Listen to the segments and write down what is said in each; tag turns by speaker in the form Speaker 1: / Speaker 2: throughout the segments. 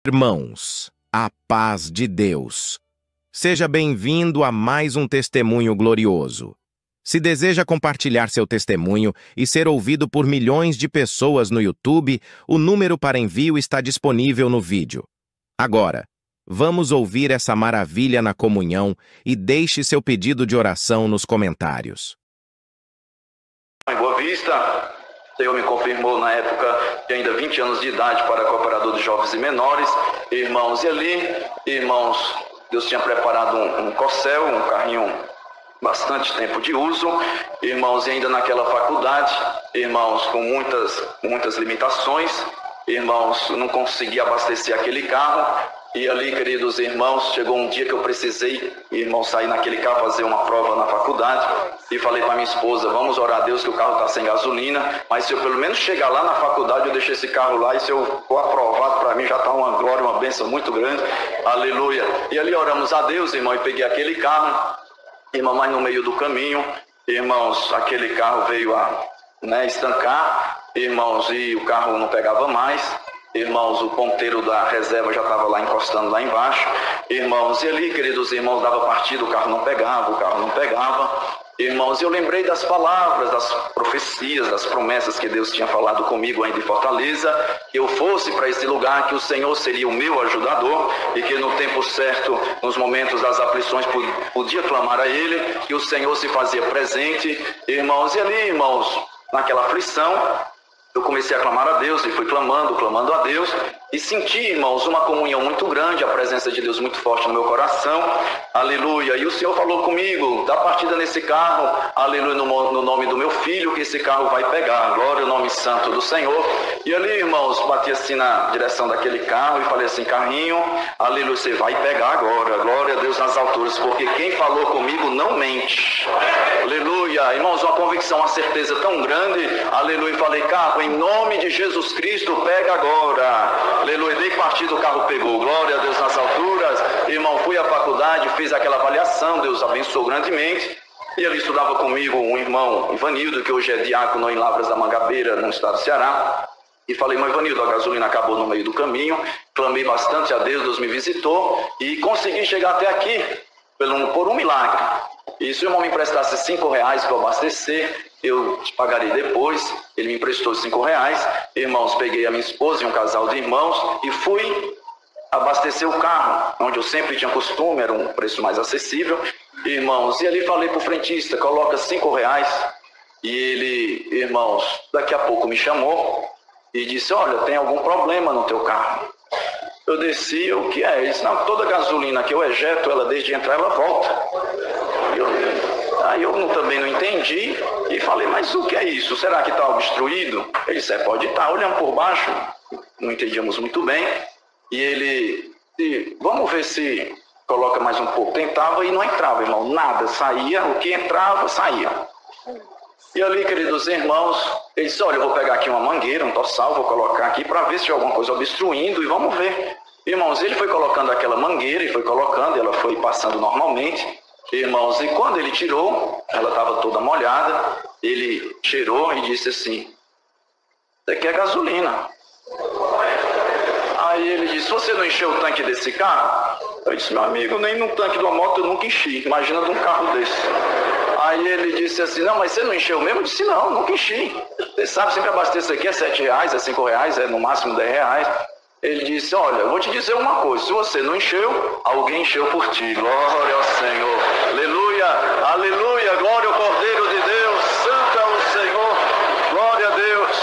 Speaker 1: Irmãos, a paz de Deus. Seja bem-vindo a mais um testemunho glorioso. Se deseja compartilhar seu testemunho e ser ouvido por milhões de pessoas no YouTube, o número para envio está disponível no vídeo. Agora, vamos ouvir essa maravilha na comunhão e deixe seu pedido de oração nos comentários.
Speaker 2: Em Boa Vista, o Senhor me confirmou na época de ainda 20 anos de idade para cooperador de jovens e menores, irmãos, e ali, irmãos, Deus tinha preparado um corcel, um carrinho bastante tempo de uso, irmãos, e ainda naquela faculdade, irmãos, com muitas limitações, irmãos, não consegui abastecer aquele carro. E ali, queridos irmãos, chegou um dia que eu precisei, irmão, sair naquele carro, fazer uma prova na faculdade. E falei para minha esposa, vamos orar a Deus que o carro está sem gasolina. Mas se eu pelo menos chegar lá na faculdade, eu deixo esse carro lá. E se eu for aprovado, para mim já está uma glória, uma bênção muito grande. Aleluia. E ali oramos a Deus, irmão, e peguei aquele carro. Irmão, mas no meio do caminho, irmãos, aquele carro veio a estancar. Irmãos, e o carro não pegava mais. Irmãos, o ponteiro da reserva já estava lá encostando lá embaixo. Irmãos, e ali, queridos irmãos, dava partida, o carro não pegava. Irmãos, eu lembrei das palavras, das profecias, das promessas que Deus tinha falado comigo ainda em Fortaleza, que eu fosse para esse lugar, que o Senhor seria o meu ajudador e que no tempo certo, nos momentos das aflições, podia clamar a Ele, que o Senhor se fazia presente. Irmãos, e ali, irmãos, naquela aflição, eu comecei a clamar a Deus e fui clamando a Deus e senti, irmãos, uma comunhão muito grande, a presença de Deus muito forte no meu coração, aleluia. E o Senhor falou comigo, dá partida nesse carro, aleluia, no nome do meu filho, que esse carro vai pegar, glória ao nome santo do Senhor. E ali, irmãos, bati assim na direção daquele carro e falei assim, carrinho, aleluia, você vai pegar agora, glória a Deus nas alturas, porque quem falou comigo não mente, aleluia. Irmãos, uma convicção, uma certeza tão grande, aleluia, falei, carro, em nome de Jesus Cristo, pega agora. Aleluia, dei partida, o carro pegou, glória a Deus nas alturas. Irmão, fui à faculdade, fiz aquela avaliação, Deus abençoou grandemente. E ali estudava comigo um irmão, Ivanildo, que hoje é diácono em Lavras da Mangabeira, no estado do Ceará. E falei, irmão Ivanildo, a gasolina acabou no meio do caminho. Clamei bastante a Deus, Deus me visitou e consegui chegar até aqui, por um milagre. E se o irmão me emprestasse R$5 para abastecer, eu te pagarei depois. Ele me emprestou R$5. Irmãos, peguei a minha esposa e um casal de irmãos e fui abastecer o carro, onde eu sempre tinha costume, era um preço mais acessível. Irmãos, e ali falei para o frentista, coloca R$5. E ele, irmãos, daqui a pouco me chamou e disse, olha, tem algum problema no teu carro. Eu desci, o que é? Ele disse, não, toda gasolina que eu ejeto, ela desde entrar, ela volta. Aí eu também não entendi e falei, mas o que é isso? Será que está obstruído? Ele disse, pode estar. Olhando por baixo, não entendíamos muito bem. E ele disse, vamos ver se coloca mais um pouco. Tentava e não entrava, irmão, nada. Saía, o que entrava, saía. E ali, queridos irmãos, ele disse, olha, eu vou pegar aqui uma mangueira, um tossal, vou colocar aqui para ver se tem alguma coisa obstruindo e vamos ver. Irmãos, ele foi colocando aquela mangueira e foi colocando, ela foi passando normalmente. Irmãos, e quando ele tirou, ela estava toda molhada, ele cheirou e disse assim, isso aqui é gasolina. Aí ele disse, você não encheu o tanque desse carro? Eu disse, meu amigo, nem no tanque de uma moto eu nunca enchi, imagina de um carro desse. Aí ele disse assim, não, mas você não encheu mesmo? Eu disse, não, nunca enchi. Você sabe, sempre abastecer aqui é R$7, é R$5, é no máximo R$10. Ele disse, olha, eu vou te dizer uma coisa, se você não encheu, alguém encheu por ti. Glória ao Senhor. Aleluia, aleluia, glória ao Cordeiro de Deus, santo é o Senhor, glória a Deus.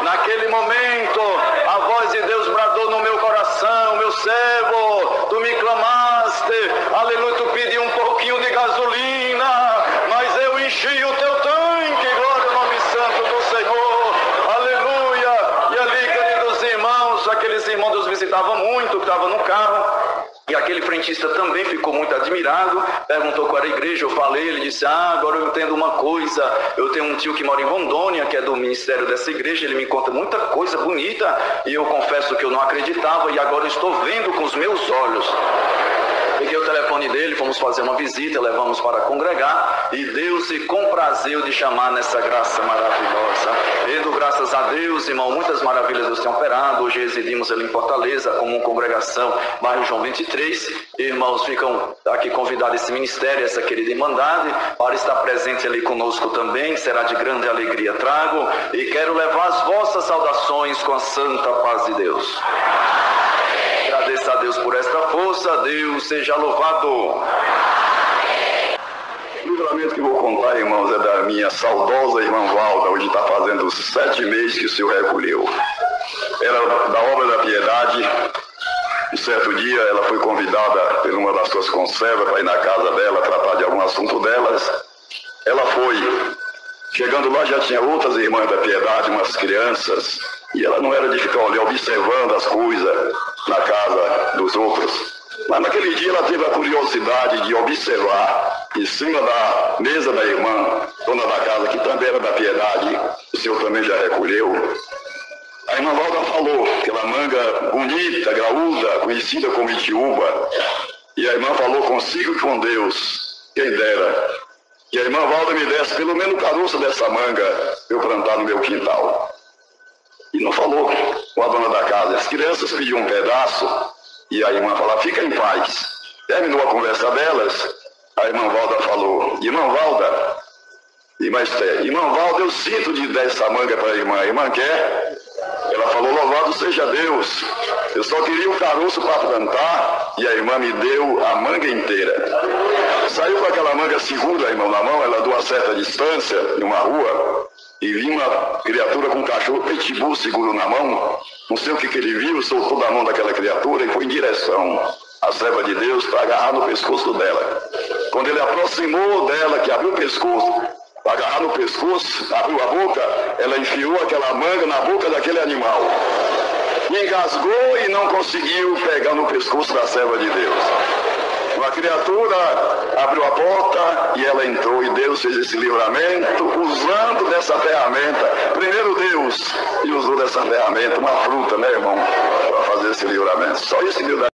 Speaker 2: Naquele momento, a voz de Deus bradou no meu coração, meu servo, tu me clamaste, aleluia, tu pediu um pouquinho de gasolina, mas eu enchi o teu tanque, glória ao nome santo do Senhor, aleluia. E ali, queridos irmãos, aqueles irmãos Deus visitava muito, que estavam no carro. E aquele frentista também ficou muito admirado, perguntou qual era a igreja, eu falei, ele disse, agora eu entendo uma coisa, eu tenho um tio que mora em Rondônia, que é do ministério dessa igreja, ele me conta muita coisa bonita, e eu confesso que eu não acreditava, e agora eu estou vendo com os meus olhos. Peguei o telefone dele, fomos fazer uma visita, levamos para congregar e Deus se comprazeu de chamar nessa graça maravilhosa. Rendo graças a Deus, irmão, muitas maravilhas Deus tem operado. Hoje residimos ali em Fortaleza, como uma congregação, bairro João 23. Irmãos, ficam aqui convidados esse ministério, essa querida irmandade, para estar presente ali conosco também. Será de grande alegria trago e quero levar as vossas saudações com a santa paz de Deus. Agradeço a Deus por esta força, Deus seja louvado.
Speaker 3: O livramento que vou contar, irmãos, é da minha saudosa irmã Valda. Hoje está fazendo 7 meses que o Senhor recolheu. Era da obra da piedade. Um certo dia ela foi convidada por uma das suas conservas para ir na casa dela, tratar de algum assunto delas. Ela foi. Chegando lá já tinha outras irmãs da piedade, umas crianças, e ela não era de ficar ali observando as coisas na casa dos outros. Mas naquele dia ela teve a curiosidade de observar em cima da mesa da irmã, dona da casa, que também era da piedade, o Senhor também já recolheu. A irmã Valda falou, aquela manga bonita, graúda, conhecida como itiúba, e a irmã falou consigo e com Deus, quem dera. E a irmã Valda me desse pelo menos o caroço dessa manga eu plantar no meu quintal. E não falou com a dona da casa. As crianças pediam um pedaço e a irmã falava, fica em paz. Terminou a conversa delas, a irmã Valda falou, irmã Valda, irmã Valda, eu sinto de dar essa manga para a irmã quer? Ela falou, louvado seja Deus, eu só queria o caroço para plantar e a irmã me deu a manga inteira. Saiu com aquela manga segura, irmão, na mão, ela deu uma certa distância, em uma rua, e vi uma criatura com um cachorro pitbull seguro na mão. Não sei o que ele viu, soltou da mão daquela criatura e foi em direção à serva de Deus para agarrar no pescoço dela. Quando ele aproximou dela, que abriu o pescoço, para agarrar no pescoço, abriu a boca, ela enfiou aquela manga na boca daquele animal. Engasgou e não conseguiu pegar no pescoço da serva de Deus. A criatura abriu a porta e ela entrou e Deus fez esse livramento usando dessa ferramenta. Primeiro Deus e usou dessa ferramenta, uma fruta, né, irmão, para fazer esse livramento. Só isso que dá.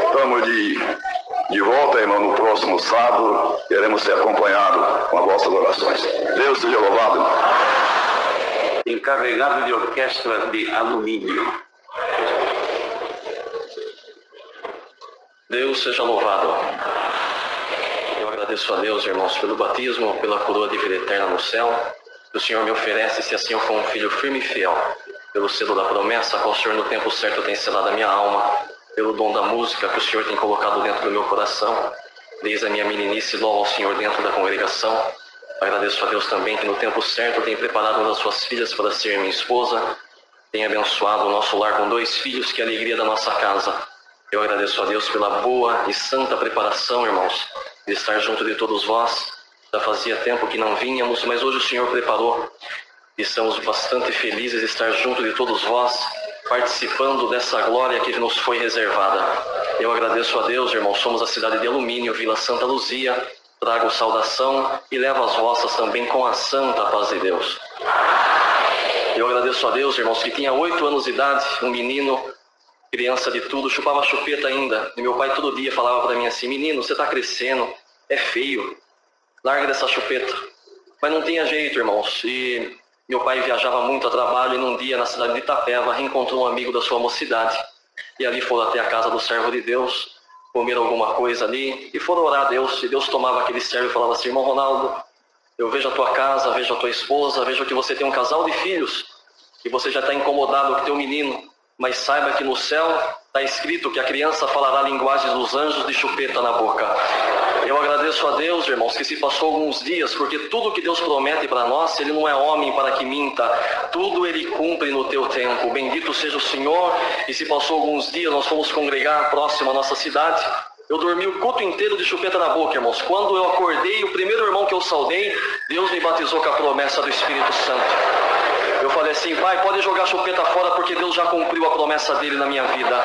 Speaker 3: Estamos de volta, irmão, no próximo sábado. Queremos ser acompanhados com as vossas orações. Deus seja louvado.
Speaker 4: Encarregado de orquestra de alumínio. Deus seja louvado. Eu agradeço a Deus, irmãos, pelo batismo, pela coroa de vida eterna no céu, que o Senhor me oferece, se assim eu for um filho firme e fiel, pelo selo da promessa, qual o Senhor no tempo certo tem selado a minha alma, pelo dom da música que o Senhor tem colocado dentro do meu coração, desde a minha meninice, louvo ao Senhor dentro da congregação. Agradeço a Deus também que no tempo certo tem preparado uma das suas filhas para ser minha esposa, tem abençoado o nosso lar com 2 filhos, que é a alegria da nossa casa. Eu agradeço a Deus pela boa e santa preparação, irmãos, de estar junto de todos vós. Já fazia tempo que não vínhamos, mas hoje o Senhor preparou. Estamos bastante felizes de estar junto de todos vós, participando dessa glória que nos foi reservada. Eu agradeço a Deus, irmãos, somos a cidade de Alumínio, Vila Santa Luzia, trago saudação e levo as vossas também com a santa paz de Deus. Eu agradeço a Deus, irmãos, que tinha 8 anos de idade, um menino, criança de tudo, chupava chupeta ainda, e meu pai todo dia falava para mim assim, menino, você está crescendo, é feio, larga dessa chupeta. Mas não tinha jeito, irmãos, e meu pai viajava muito a trabalho e num dia na cidade de Itapeva reencontrou um amigo da sua mocidade. E ali foram até a casa do servo de Deus, comeram alguma coisa ali e foram orar a Deus. E Deus tomava aquele servo e falava assim, irmão Ronaldo, eu vejo a tua casa, vejo a tua esposa, vejo que você tem um casal de filhos, e você já está incomodado com teu menino, mas saiba que no céu Está escrito que a criança falará a linguagem dos anjos de chupeta na boca. Eu agradeço a Deus, irmãos, que se passou alguns dias, porque tudo que Deus promete para nós, Ele não é homem para que minta. Tudo Ele cumpre no teu tempo. Bendito seja o Senhor. E se passou alguns dias, nós fomos congregar próximo à nossa cidade. Eu dormi o culto inteiro de chupeta na boca, irmãos. Quando eu acordei, o primeiro irmão que eu saudei, Deus me batizou com a promessa do Espírito Santo. Eu falei assim: pai, pode jogar chupeta fora, porque Deus já cumpriu a promessa dele na minha vida.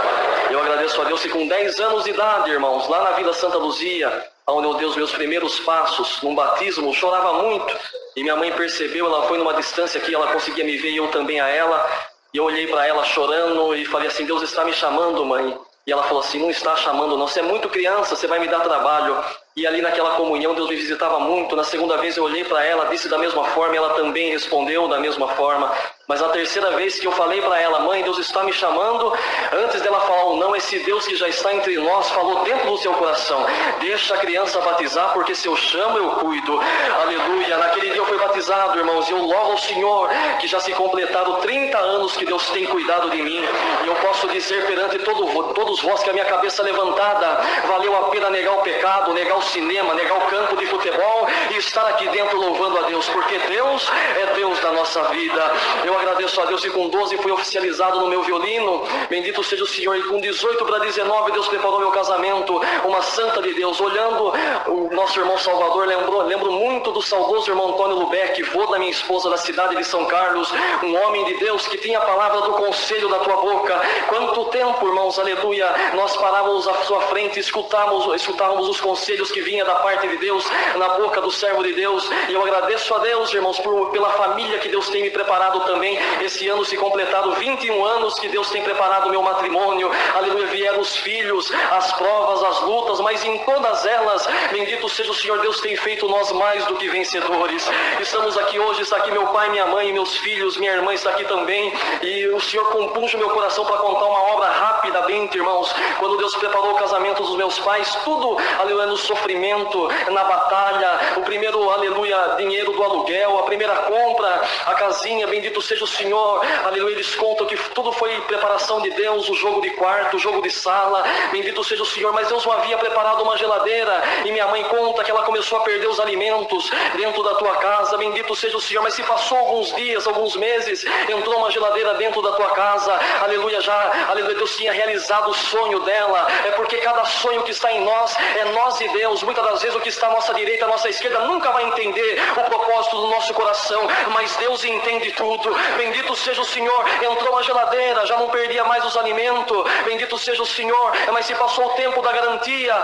Speaker 4: Eu agradeço a Deus que com 10 anos de idade, irmãos, lá na Vila Santa Luzia, onde eu dei os meus primeiros passos num batismo, chorava muito. E minha mãe percebeu, ela foi numa distância que ela conseguia me ver e eu também a ela. E eu olhei para ela chorando e falei assim: Deus está me chamando, mãe. E ela falou assim: não está chamando não, você é muito criança, você vai me dar trabalho. E ali naquela comunhão Deus me visitava muito. Na segunda vez eu olhei para ela, disse da mesma forma, e ela também respondeu da mesma forma. Mas na terceira vez que eu falei para ela: mãe, Deus está me chamando, antes dela falar ou não, esse Deus que já está entre nós falou dentro do seu coração: deixa a criança batizar, porque se eu chamo eu cuido. Aleluia. Naquele dia eu fui batizado, irmãos, e eu louvo ao Senhor que já se completaram 30 anos que Deus tem cuidado de mim. E eu posso dizer perante todos vós que a minha cabeça levantada valeu a pena negar o pecado, negar o cinema, negar o campo de futebol e estar aqui dentro louvando a Deus, porque Deus é Deus da nossa vida. Eu agradeço a Deus que com 12 fui oficializado no meu violino. Bendito seja o Senhor. E com 18 para 19 Deus preparou meu casamento. Uma santa de Deus. Olhando o nosso irmão Salvador, lembro muito do saudoso irmão Antônio Lubeck, vô da minha esposa da cidade de São Carlos, um homem de Deus que tinha a palavra do conselho da tua boca. Quanto tempo, irmãos, aleluia, nós parávamos à sua frente e escutávamos os conselhos que vinha da parte de Deus na boca do servo de Deus. E eu agradeço a Deus, irmãos, pela família que Deus tem me preparado também. Esse ano se completado 21 anos que Deus tem preparado o meu matrimônio. Aleluia, vieram os filhos, as provas, as lutas, mas em todas elas, bendito seja o Senhor, Deus tem feito nós mais do que vencedores. Estamos aqui hoje, está aqui meu pai, minha mãe, meus filhos, minha irmã está aqui também, e o Senhor compunge o meu coração para contar uma obra rapidamente, irmãos. Quando Deus preparou o casamento dos meus pais, tudo, aleluia, no sofrimento, na batalha, o primeiro, aleluia, dinheiro do aluguel, a primeira compra, a casinha, bendito seja o Senhor, aleluia. Eles contam que tudo foi preparação de Deus, o jogo de quarto, o jogo de sala, bendito seja o Senhor. Mas Deus não havia preparado uma geladeira, e minha mãe conta que ela começou a perder os alimentos dentro da tua casa, bendito seja o Senhor. Mas se passou alguns dias, alguns meses, entrou uma geladeira dentro da tua casa, aleluia, aleluia, Deus tinha realizado o sonho dela. É porque cada sonho que está em nós é nós e Deus. Muitas das vezes o que está à nossa direita, à nossa esquerda nunca vai entender o propósito do nosso coração, mas Deus entende tudo. Bendito seja o Senhor. Entrou uma geladeira, já não perdia mais os alimentos, bendito seja o Senhor. Mas se passou o tempo da garantia,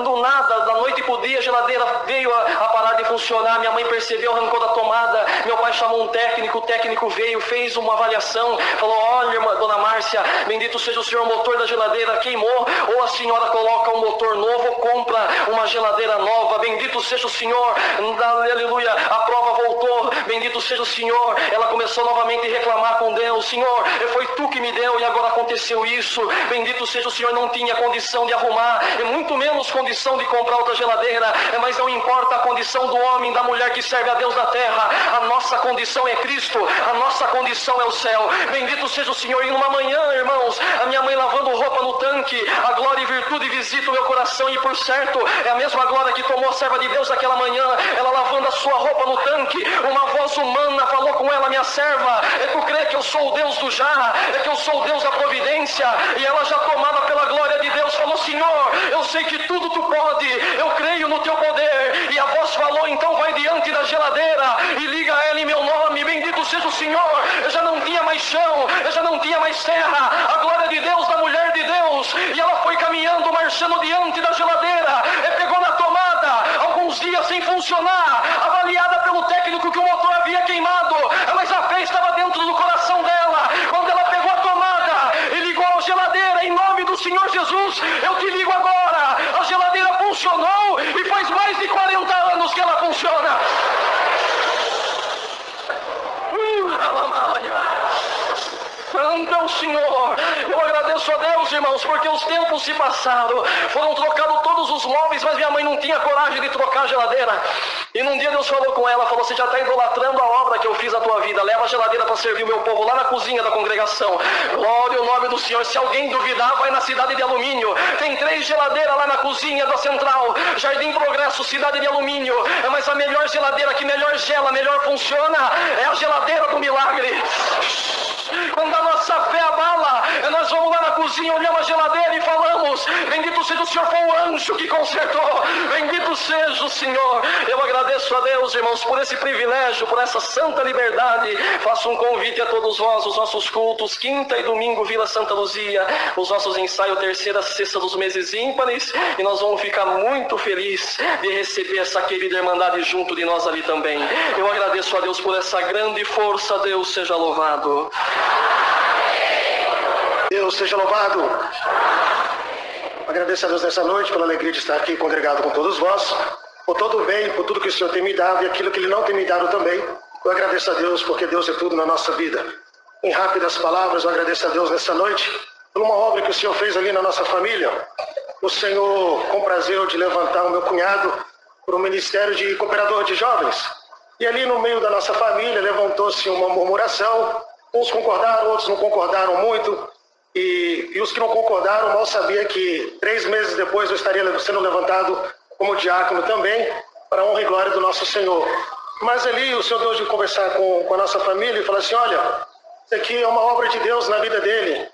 Speaker 4: do nada, da noite para o dia, a geladeira veio a parar de funcionar. Minha mãe percebeu, arrancou da tomada, meu pai chamou um técnico, o técnico veio, fez uma avaliação, falou: olha, dona Márcia, bendito seja o Senhor, o motor da geladeira queimou, ou a senhora coloca um motor novo, ou compra uma geladeira nova. Bendito seja o Senhor, aleluia, a prova voltou, bendito seja o Senhor. Ela começou novamente a reclamar com Deus: Senhor, foi tu que me deu e agora aconteceu isso. Bendito seja o Senhor. Não tinha condição de arrumar, e muito menos condição de comprar outra geladeira, mas não importa a condição do homem, da mulher que serve a Deus da terra, a nossa condição é Cristo, a nossa condição é o céu. Bendito seja o Senhor. E numa manhã, irmãos, a minha mãe lavando roupa no tanque, a glória e virtude visita o meu coração, e por certo é a mesma glória que tomou a serva de Deus aquela manhã, ela lavando a sua roupa no tanque. Uma voz humana falou com ela: minha serva, é tu crê que eu sou o Deus do já, é que eu sou o Deus da providência? E ela, já tomada pela glória de Deus, falou: Senhor, eu sei que tudo tu pode, eu creio no teu poder. E a voz falou: então vai diante da geladeira e liga ela em meu nome. Bendito seja o Senhor. Eu já não tinha mais chão, eu já não tinha mais terra, a glória de Deus, da mulher de Deus. E ela foi caminhando, marchando diante da geladeira, pegou na tomada, alguns dias sem funcionar, avaliada pelo técnico que o motor havia queimado, mas a fé estava dentro do coração dela. Quando ela pegou a tomada e ligou a geladeira, em nome do Senhor Jesus, eu te ligo agora, a geladeira funcionou, e faz mais de 40 anos que ela funciona. Santo é o Senhor. Eu agradeço a Deus, irmãos, porque os tempos se passaram. Foram trocados todos os móveis, mas minha mãe não tinha coragem de trocar a geladeira. E num dia Deus falou com ela, falou: você já está idolatrando a obra que eu fiz na tua vida. Leva a geladeira para servir o meu povo lá na cozinha da congregação. Glória ao nome do Senhor. Se alguém duvidar, vai na cidade de alumínio. Tem 3 geladeiras lá na cozinha da central. Jardim Progresso, cidade de alumínio. Mas a melhor geladeira que melhor gela, melhor funciona, é a geladeira do milagre. Quando a nossa fé abala, nós vamos lá na cozinha, olhamos a geladeira e falamos: bendito seja o Senhor, foi o anjo que consertou. Bendito seja o Senhor. Eu agradeço a Deus, irmãos, por esse privilégio, por essa santa liberdade. Faço um convite a todos vós, os nossos cultos, quinta e domingo, Vila Santa Luzia, os nossos ensaios, terceira, sexta dos meses ímpares, e nós vamos ficar muito felizes de receber essa querida irmandade junto de nós ali também. Eu agradeço a Deus por essa grande força. Deus seja louvado.
Speaker 5: Deus seja louvado. Agradeço a Deus nessa noite pela alegria de estar aqui congregado com todos vós, por todo o bem, por tudo que o Senhor tem me dado e aquilo que Ele não tem me dado também. Eu agradeço a Deus porque Deus é tudo na nossa vida. Em rápidas palavras, eu agradeço a Deus nessa noite por uma obra que o Senhor fez ali na nossa família. O Senhor comprazeu de levantar o meu cunhado para o ministério de cooperador de jovens. E ali no meio da nossa família levantou-se uma murmuração. Uns concordaram, outros não concordaram muito. E os que não concordaram mal sabiam que 3 meses depois eu estaria sendo levantado como diácono também, para a honra e glória do nosso Senhor. Mas ali o Senhor deu de conversar com a nossa família e falou assim: olha, isso aqui é uma obra de Deus na vida dele.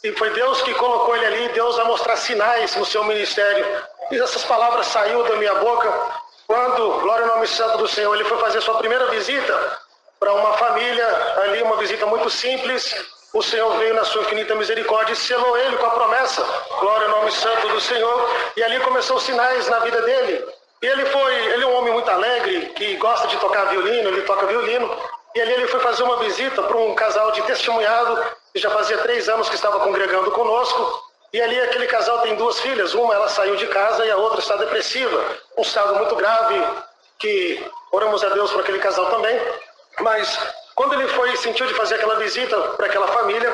Speaker 5: E foi Deus que colocou ele ali, Deus vai mostrar sinais no seu ministério. E essas palavras saíram da minha boca quando, glória ao nome santo do Senhor, ele foi fazer sua primeira visita para uma família ali, uma visita muito simples. O Senhor veio na sua infinita misericórdia e selou ele com a promessa, glória ao nome santo do Senhor, e ali começou os sinais na vida dele. E ele é um homem muito alegre, que gosta de tocar violino, ele toca violino, e ali ele foi fazer uma visita para um casal de testemunhado, que já fazia 3 anos que estava congregando conosco, e ali aquele casal tem 2 filhas, uma ela saiu de casa e a outra está depressiva, um estado muito grave, que oramos a Deus por aquele casal também. Mas quando ele sentiu de fazer aquela visita para aquela família,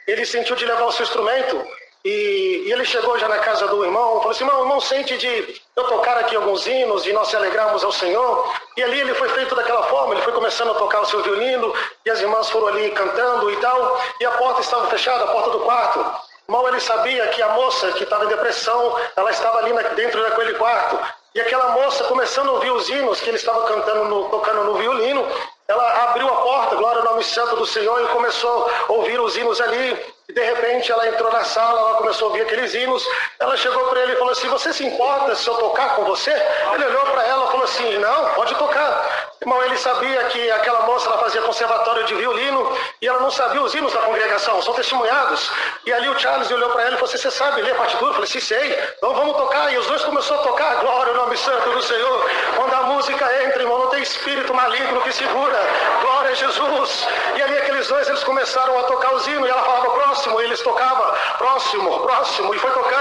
Speaker 5: ele sentiu de levar o seu instrumento e ele chegou já na casa do irmão, falou assim: irmão, sente de eu tocar aqui alguns hinos e nós se alegrarmos ao Senhor. E ali ele foi feito daquela forma, ele foi começando a tocar o seu violino e as irmãs foram ali cantando e tal, e a porta estava fechada, a porta do quarto. Mal ele sabia que a moça que estava em depressão, ela estava ali dentro daquele quarto. E aquela moça, começando a ouvir os hinos que ele estava tocando no violino, ela abriu a porta, glória ao nome santo do Senhor, e começou a ouvir os hinos ali. E de repente ela entrou na sala, ela começou a ouvir aqueles hinos. Ela chegou para ele e falou assim: você se importa se eu tocar com você? Ele olhou para ela e falou assim: não, pode tocar. Irmão, ele sabia que aquela moça ela fazia conservatório de violino e ela não sabia os hinos da congregação, são testemunhados. E ali o Charles olhou para ela e falou assim: você sabe ler partitura? Eu falei: sim, sei. Então vamos tocar. E os dois começaram a tocar, glória ao nome santo do Senhor. Quando a música entra, irmão, não tem espírito maligno que segura, glória a Jesus. E ali aqueles dois, eles começaram a tocar os hinos e ela falava próximo, e eles tocavam próximo, próximo, e foi tocando.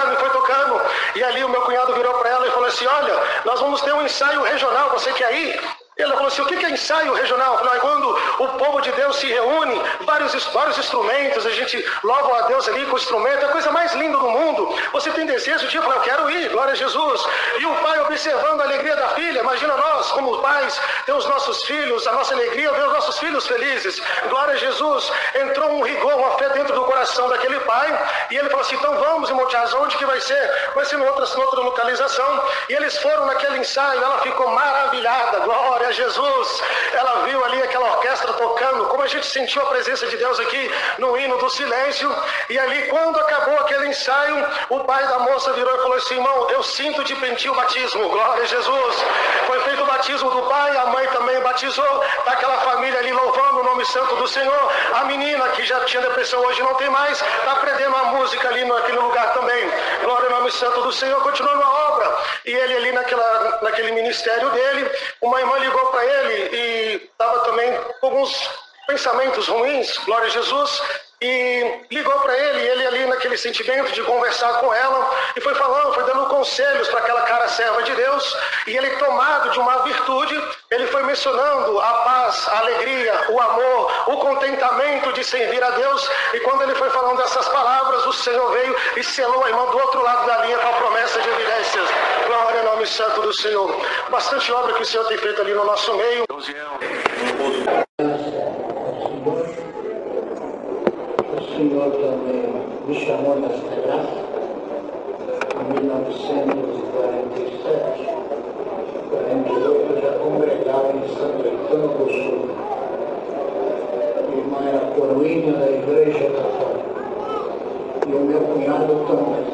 Speaker 5: E ali o meu cunhado virou para ela e falou assim: olha, nós vamos ter um ensaio regional, você quer ir? Ele falou assim: o que é ensaio regional? Eu falei: quando o povo de Deus se reúne, vários instrumentos, a gente louva a Deus ali com o instrumento, é a coisa mais linda do mundo. Você tem desejo de ir? Eu falei: eu quero ir, glória a Jesus. E o pai observando a alegria da filha, imagina nós, como pais, ter os nossos filhos, a nossa alegria, ver os nossos filhos felizes, glória a Jesus. Entrou um rigor, uma fé dentro do coração daquele pai, e ele falou assim: então vamos, irmão Charles, onde que vai ser? Vai ser em outra localização. E eles foram naquele ensaio, ela ficou maravilhada, glória a Jesus. Ela viu ali aquela orquestra tocando, como a gente sentiu a presença de Deus aqui no hino do silêncio. E ali, quando acabou aquele ensaio, o pai da moça virou e falou assim: irmão, eu sinto de pedir o batismo, glória a Jesus. Foi feito o batismo do pai, a mãe também batizou, daquela família ali louvando o nome santo do Senhor. A menina que já tinha depressão hoje não tem mais, está aprendendo a música ali naquele lugar também, glória ao nome santo do Senhor, continuando a obra. E ele ali naquele ministério dele, uma irmã ligou para ele e estava também com alguns pensamentos ruins, glória a Jesus. e ligou para ele, e ele ali naquele sentimento de conversar com ela, e foi falando, foi dando conselhos para aquela cara serva de Deus, e ele tomado de uma virtude, ele foi mencionando a paz, a alegria, o amor, o contentamento de servir a Deus, e quando ele foi falando dessas palavras, o Senhor veio e selou a irmã do outro lado da linha com a promessa de evidências. Glória ao nome santo do Senhor. Bastante obra que o Senhor tem feito ali no nosso meio.
Speaker 6: O Senhor também me chamou nesta graça em 1947, 48, eu já congregava em São Caetano do Sul. Minha irmã era coroinha da Igreja Católica e o meu cunhado também.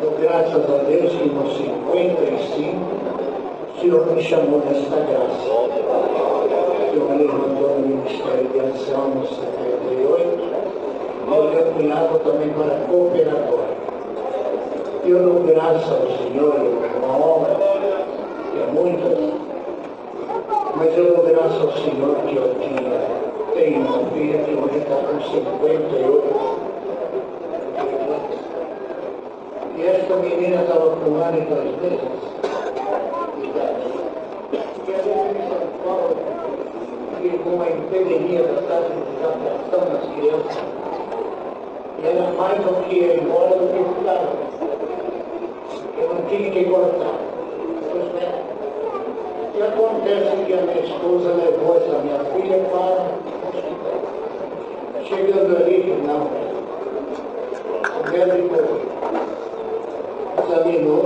Speaker 6: Dou graças a Deus que nos 55 o Senhor me chamou nesta graça. Eu me levantou no Ministério de Ação no 78, e o meu cunhado também para cooperador. Eu dou graças ao Senhor, uma honra, que é muita, mas eu dou graças ao Senhor que eu tenho uma filha que hoje está com 58. E esta menina estava com 1 ano e 2 meses de idade. E a gente em São Paulo, com uma epidemia da taxa de desatenção nas crianças, e era mais do que ia embora do que ficava. Eu não tinha que cortar. Pois bem, e acontece que a minha esposa levou essa minha filha para o hospital. Chegando ali, não, o médico examinou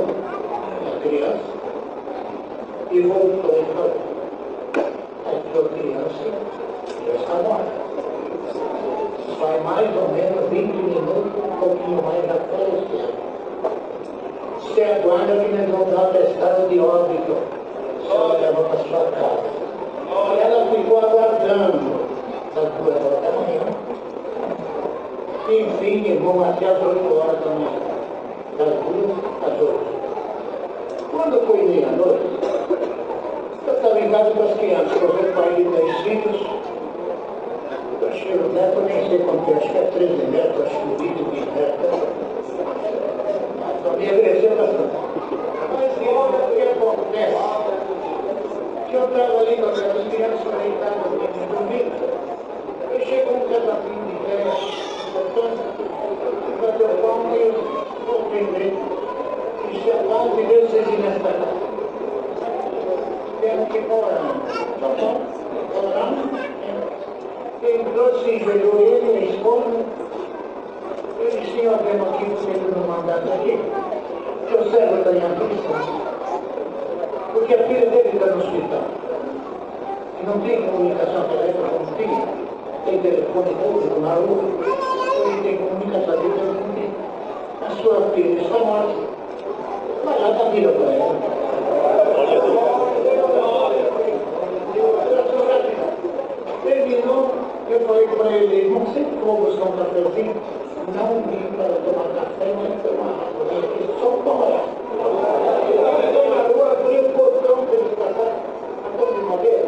Speaker 6: a criança e voltou e falou: a sua criança já está morta. Vai mais ou menos 20 minutos, um pouquinho mais já faleceu. Você aguarda que nós vamos dar um atestado de óbito. Só leva para sua casa. E ela ficou aguardando das 2 horas da manhã. Enfim, vão até as 8 horas da manhã. Das 2 às 8. Quando foi meia-noite, eu estava em casa com as crianças, eu vejo pai de 10 filhos. Eu acho que o neto nem sei quanto é, acho que é 13 metros, acho que o vídeo de neto. Mas a minha cresceu bastante. Mas o que acontece? Que eu estava ali com as crianças deitadas dormindo. Eu chego um casamento de ideias importantes, bateu palma e eu vou aprender. E se a paz de Deus seja nesta casa. Temos que orar. Tá bom? Oramos. Entrou, se enjoelhou ele, a esposa. Eu disse: Senhor, vemos aqui, você não mandasse aqui. Seu servo está em aflição. Porque a filha dele está no hospital. E não tem comunicação telefônica, não tinha. Tem telefone público na rua. Ele tem comunicação telefônica. A sua filha está morta. Mas já está viva para ela. Terminou, eu falei para ele: não sei como buscar um cafezinho. Não vim para tomar café, mas tomar água. Eu aqui só tomar água. Eu abri o portão para ele passar a cor de madeira,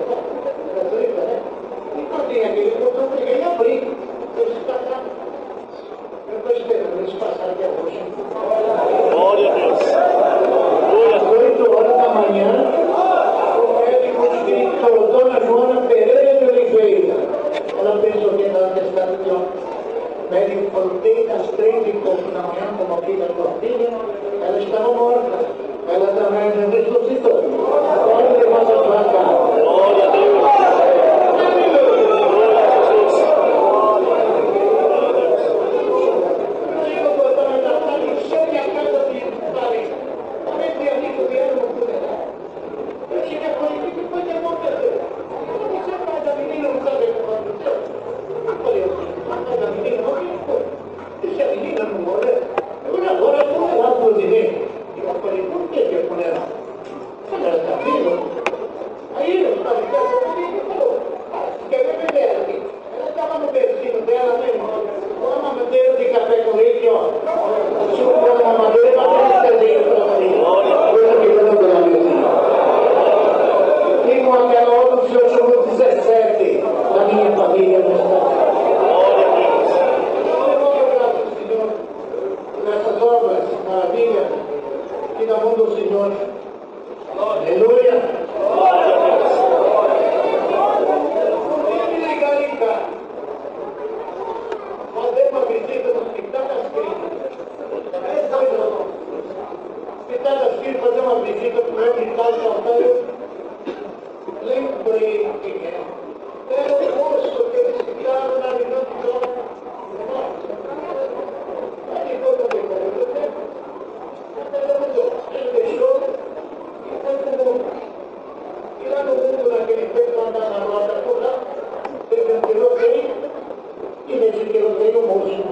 Speaker 6: gratuita, né? E não tinha aquele portão, eu peguei e abri. Eles passaram. Eu estou esperando eles passarem até hoje.
Speaker 7: Glória a Deus.
Speaker 6: Às 8 horas da manhã, o médico espiritual, Dona Joana Pereira de Oliveira. Ela pensou que estava testando de óbito. O médico falou: desde as 3 e pouco da manhã, como aqui da tua filha, ela estava morta. Ela também já ressuscitou. Pode levar para sua casa.
Speaker 7: Glória a Deus.
Speaker 6: Agora eu vou lá por direito. Eu falei: e na mão do Senhor. Aleluia. Me ligar em casa. Fazer uma visita no Hospital das Clínicas. Hospital das Clínicas, fazer uma visita para o meu hospital de São. Lembrei quem é. Era o moço que eles ficaram na visão de João. Ele foi também para o tempo. Ele deixou e foi para o mundo. E lá no mundo, naquele tempo, andar na roda por lá, teve um tiroteio, e nesse tiroteio o moço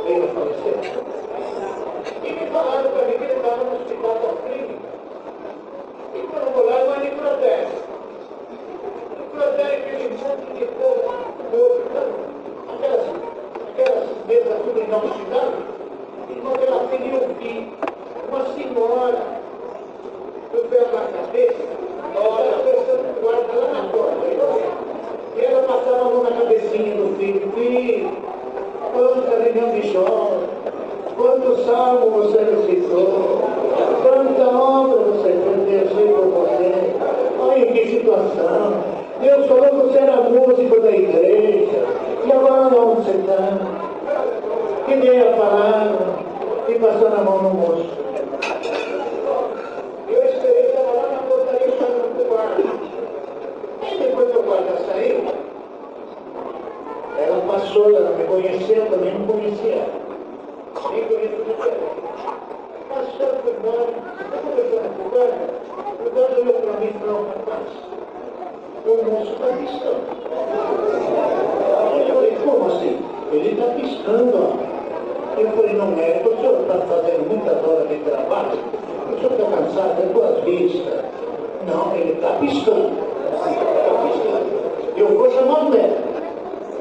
Speaker 6: veio a falecer. E me falaram para mim que ele estava no Hospital das Clínicas. E quando eu lá, não é necrotério. Necrotério é aquele monte de povo morto, aquelas mesas tudo inoxidadas. Irmão, ela teria ouvido uma senhora do pé da cabeça, olha, a pessoa que guarda lá na porta. E ela passava a mão na cabecinha do filho. Filho, quanta reunião de choro, quanto salmo você recitou, quanta obra você fez por você. Olha que situação. Deus falou que você era músico da igreja. E agora onde você está? Que nem a palavra e passou na mão no moço. Eu esperei, estava lá na portaria falando com o guarda. E depois que o guarda saiu, ela passou, ela me conheceu, eu também não conhecia. Nem conhecia diferente. Passou por embora, eu conversando com o guarda olhou para mim e falou, rapaz, o moço está piscando. Eu falei, como assim? Ele está piscando, ó. Eu falei, não é, o senhor está fazendo muitas horas de trabalho, o senhor está cansado das suas vistas. Não, ele está piscando. Eu vou chamar o médico.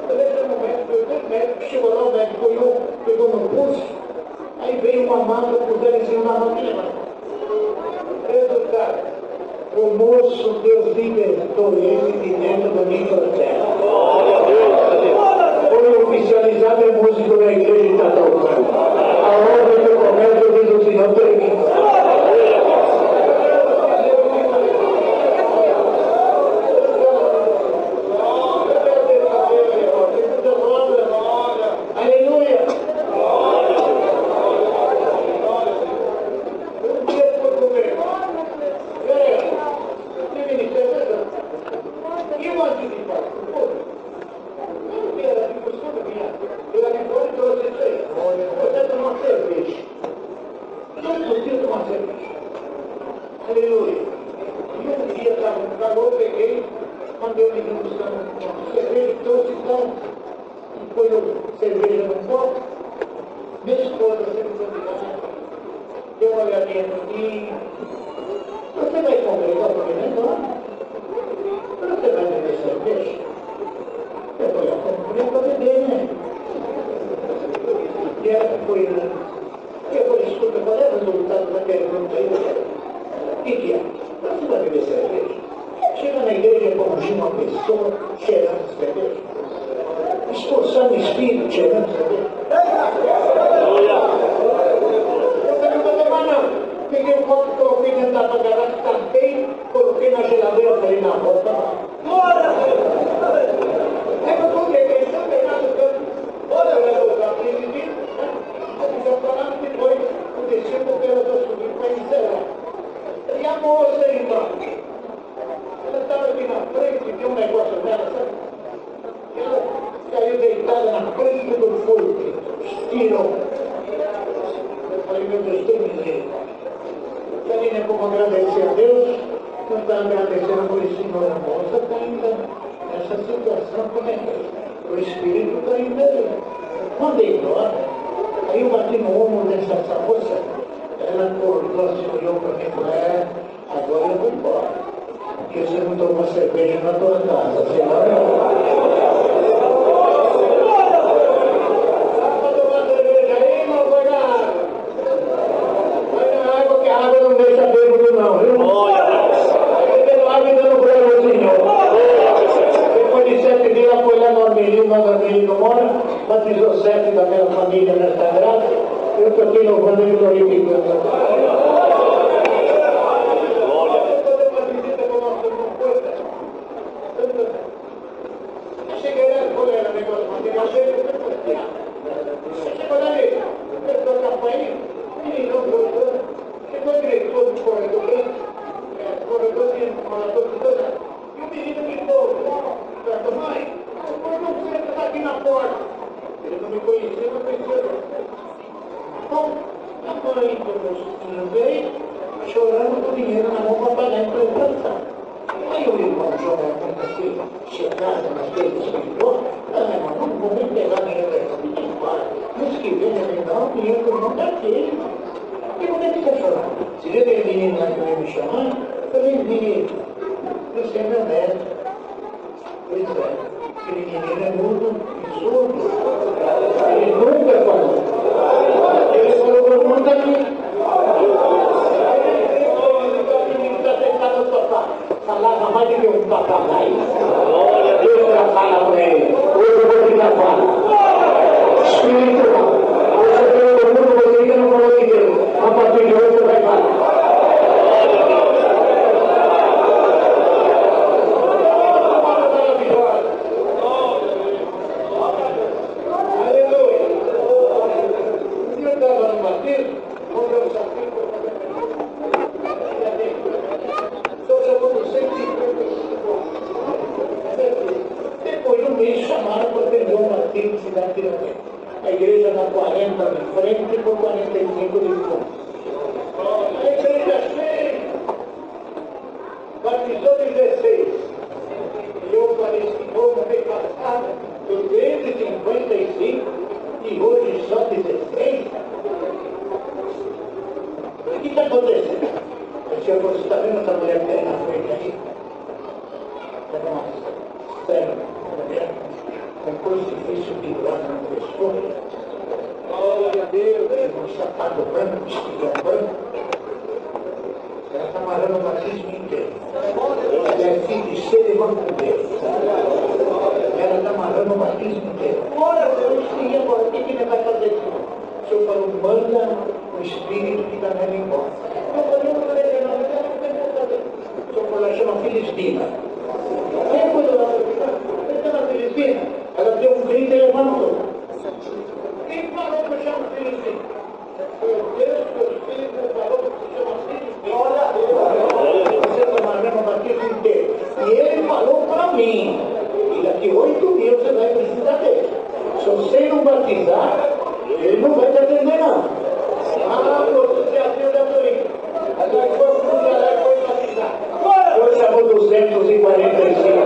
Speaker 6: Eu levei o médico, o médico chegou lá, o médico pegou no pulso, aí veio uma manga, puseram em cima da máquina. Resultado, o moço, Deus libertou ele de dentro do microtério. Foi oficializado e músico da igreja de está tocando. A obra que eu começo, eu digo o Senhor termina. Aleluia! Um dia foi comer. Peraí, tem ministério, e o antecipado? Eu aqui fora e trouxe isso aí. Você tomar cerveja. Todo dia tomar cerveja. Aleluia. E um dia estava no calor, peguei, mandei o menino buscar uma cerveja, trouxe então, e pôs a cerveja no copo. Minha esposa sempre foi ligada. Deu uma olhadinha no mim. Você vai congregar para mim, não? Você vai beber cerveja? Eu falei, eu para beber, né? E ela foi lá. Eu falei, escuta, qual é o resultado da pergunta aí? O que é? Você vai beber cerveja? Chega na igreja para ungir uma pessoa cheirando cerveja. Expulsar o espírito cheirando cerveja. Eu falei, não vou tomar não. Peguei um copo, coloquei dentro da garrafa, tapei, coloquei na geladeira, falei, na volta não. É que eu congreguei, se eu pegar no canto, olha, eu vou voltar para ele vir, né? Eu vou falar depois, o descer porque ela está subindo para encerrar. E a moça, irmã, ela estava aqui na frente, viu um negócio dela, sabe? Ela caiu deitada na frente do fogo, estirou. Eu falei, meu Deus, tem misericórdia. E ali não é como agradecer a Deus, não está agradecendo por esse Senhor, a moça está ainda nessa situação, como é que é? O Espírito está ainda mandei embora. Aí eu bati no ombro dessa moça, ela acordou assim, olhou para mim e falou, agora eu vou embora. Porque você não tomou cerveja na tua casa, senão não. Para tomar cerveja aí, irmão, vai na água. Vai na água, que a água não deixa bêbado não, viu? Vai bebendo água e dando glória ao Senhor. Depois de 7 dias, ela foi lá no Armelinho, no Armelinho mora, batizou 7 daquela família nesta graça. Eu estou aqui louvando e glorificando. meus filhos veio, chorando com dinheiro na mão para pagar a implantação. Aí o irmão João muito assim, chegado naquele espiritual, irmão, não vou nem pegar dinheiro dessa menina embora. Mês que vem, ele dá o dinheiro do irmão daquele. E como é que você chorar? Se vê aquele menino lá que veio me chamar, eu falei, menino, você é meu neto. Pois é, aquele menino é mudo e surdo. Ele nunca falou. Ele falou, meu irmão está aqui. O menino está sentado no sofá. Falava mais do que um papagaio. Deus já fala para ele. Hoje eu vou te gravar. Espírito, hoje eu tenho o mundo, você que não falou de Deus. A partir de hoje você vai falar. A igreja na 40 de frente por 45 de fundo. A igreja cheia, batizou 16. E eu falei, novo mês passado, 255 e hoje só 16. O que está acontecendo? O senhor falou, você está vendo essa mulher que tem na frente aí? Está mais sério, mulher? Com crucifixo pendurado no pescoço. Glória a Deus, um sapato branco, vestido branco. Ela está amarrando o batismo inteiro. Ela é filha de ser evangélico. Ela está amarrando o batismo inteiro. Ora, Deus, sim, agora, o que ele vai fazer? O senhor falou, manda o espírito que está nela embora. Eu falei, não sei, não, o senhor falou, ela chama Filistina. Quem cuida da Filistina? Ele chama Filistina. Ela deu um grito e levantou. Quem falou que eu chamo Filistina? Foi o Deus que o Espírito falou que se chama Filistina. Olha a Deus. Você está mandando o batismo inteiro. E ele falou para mim. E daqui 8 dias você vai precisar dele. Se você não batizar, ele não vai te atender não. Ah, você atende a mim. Agora foi para o Jaré e foi batizar. Eu chamou 245.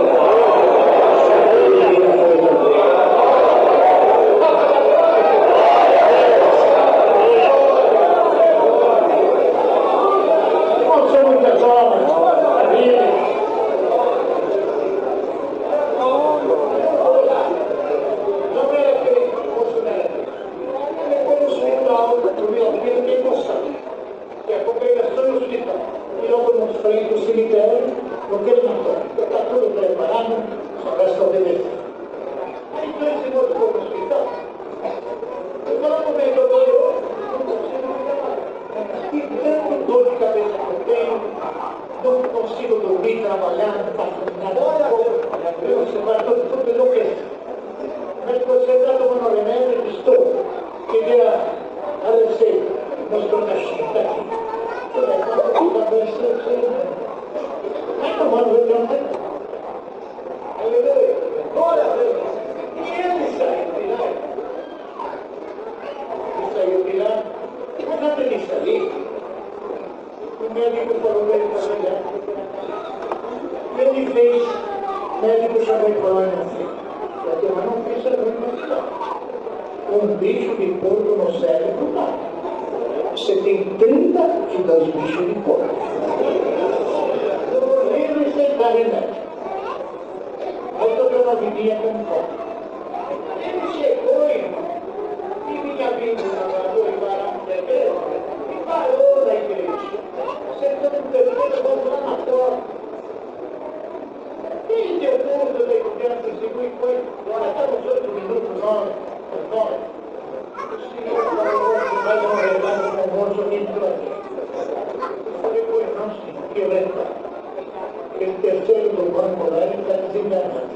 Speaker 6: Um bicho de porco no cérebro, não. Você tem 30 e 2 bichos de porco. Dormindo e sentar remédio. Aí eu dei uma vidinha com fome. Ele chegou, irmão, e vinha vindo na lagoa e parava no terreiro, e parou na igreja. Sentando no terreiro, vamos lá na porta. Quem deu tudo, eu dei confiança em segundo e foi. Agora estamos 8 minutos, 9. O senhor falou que vai dar um regalo com o moço dentro aqui. Eu falei, pois não, senhor, que lembra. Aquele terceiro do banco lá, ele está desenganado.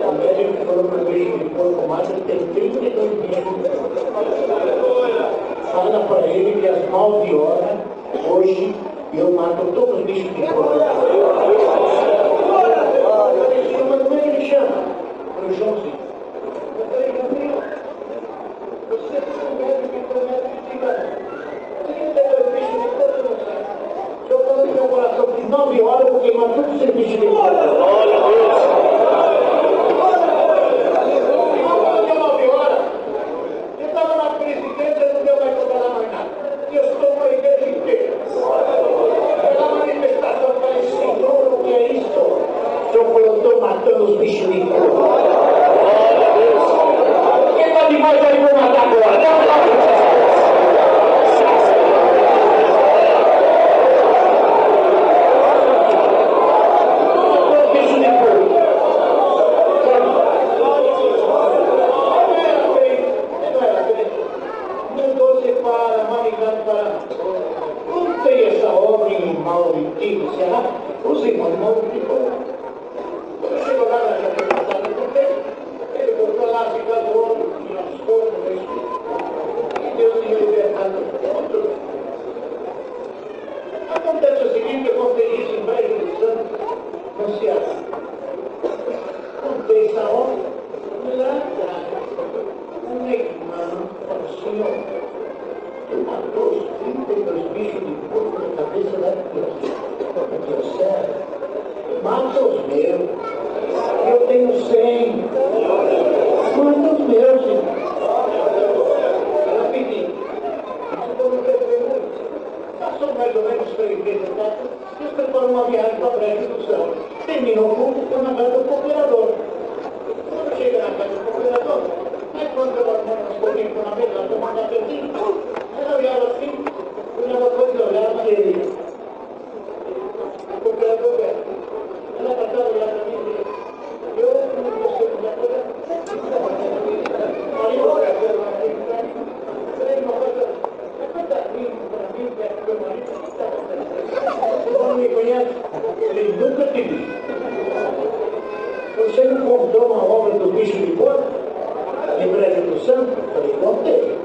Speaker 6: O médico falou para o bicho de porco macho, ele tem 32 dias. Fala para ele que às 9 horas, hoje, eu mato todos os bichos de porco. Eu falei, senhor, mas como é que ele chama? Para o Joãozinho. Eu falei, Gabriel, você é um médico que promete que diga. obra em Mauritino, Ceará, os irmãos de Mauritino. Quando chegou lá na casa do tempo, ele voltou lá, se casou, tinha as coisas, e Deus tinha libertado todo. Acontece o seguinte, eu contei isso em Brejo do Santo, no Ceará. Contei essa obra, lá atrás, um irmão para o Senhor. Tu matou os 32 bichos de porco na cabeça da Diocese. Mata os meus. Eu tenho 100. Mata os meus, irmão. Rapidinho. Então não perdeu muito. Passou mais ou menos 3 meses atrás. Eles preparam uma viagem para a Brejo do Céu. Terminou o culto, foi na casa do procurador. Quando chega na casa do procurador, aí quando ela manda as coisas na mesa, ela toma um cafezinho. Ela olhava assim, olhava coisa, olhava ele. O procurador velho. Ela passava a olhar para mim e disse, eu não sei como é que eu aí eu olhava para mim, falei uma coisa, coitadinho para mim, que é meu marido, o que está acontecendo? Você não me conhece? Ele nunca te vi. Você não contou uma obra do bicho de porco? Em Brejo do Santo? Eu falei, contei.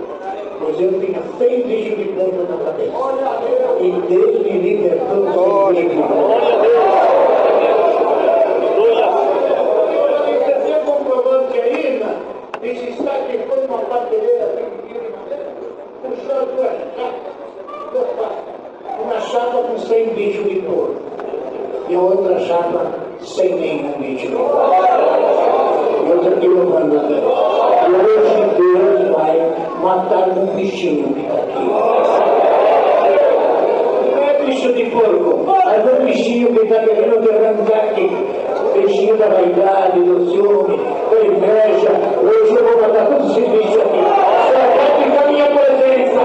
Speaker 6: Pois eu tinha 100 bichos de porco na cabeça. E Deus me libertou do
Speaker 7: Glória a Deus.
Speaker 6: Você tem comprovante aí, né? Esse está que foi uma prateleira pequena, puxou duas chapas. Uma chapa com 100 bichos de porco. E a outra chapa sem nenhum bicho de porco. E outra aqui no mandando. E hoje Deus vai matar um bichinho que está aqui. Não é bicho de porco, mas é um bichinho que está querendo te arrancar aqui. Bichinho da vaidade, do ciúme, da inveja. Hoje eu vou matar todos esses bichos aqui. Só pode ficar minha presença.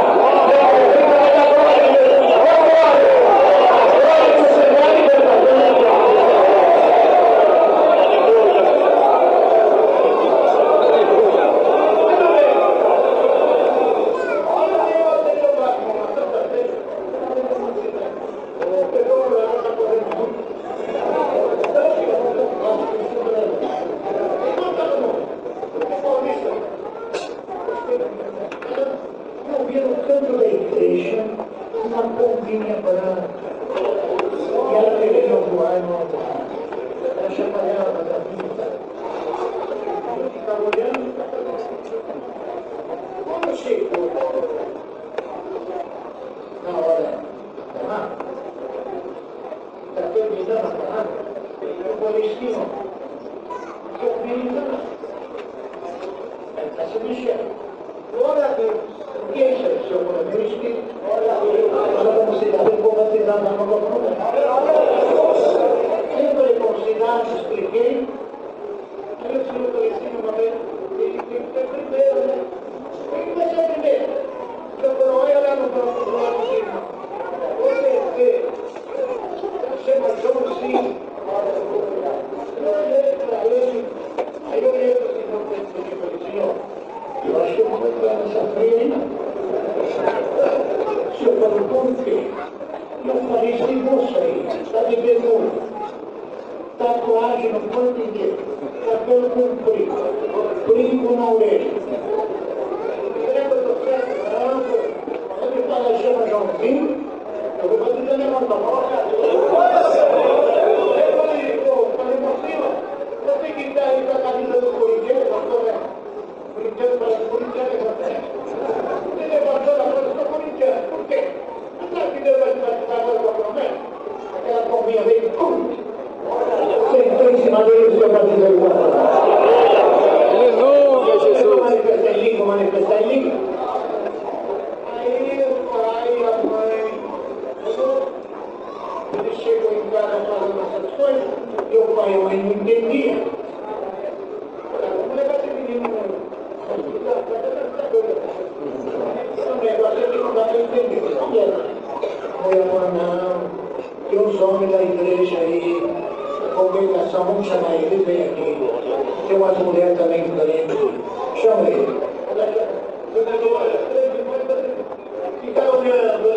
Speaker 6: Ficaram olhando,